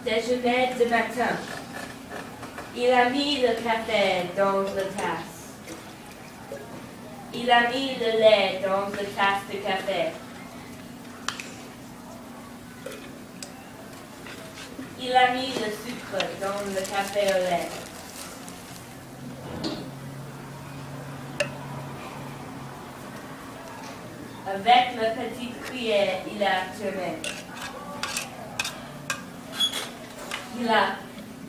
déjeuner de matin. Il a mis le café dans la tasse. Il a mis le lait dans la tasse de café. Il a mis le sucre dans le café au lait. Avec la petite cuillère, il a tourné. Il a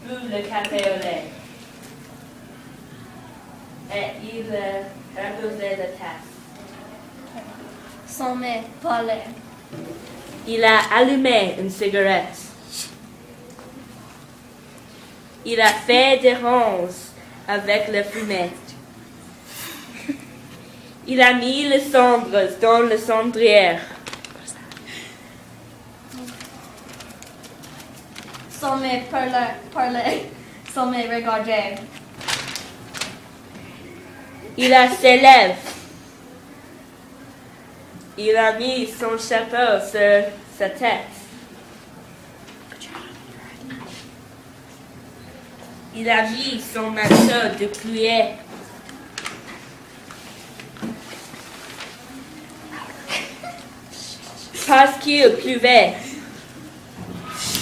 bu le café au lait. Et il a arrosé la tasse. Son nez parlait. Il a allumé une cigarette. Il a fait des ronds avec la fumée. Il a mis les cendres dans la cendrière. Son nez parlait. Son nez regardait. Il a ses lèvres. Il a mis son chapeau sur sa tête. Il a mis son manteau de pluie. Parce qu'il pleuvait.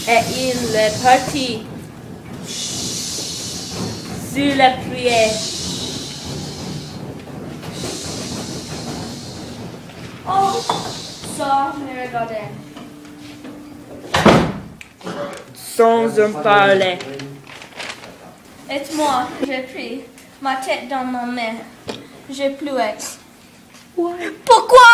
Et il est parti sur la pluie. Oh! Ça me regardait. Sans en parler. Et moi, j'ai pris ma tête dans ma main. J'ai pleuré. Pourquoi?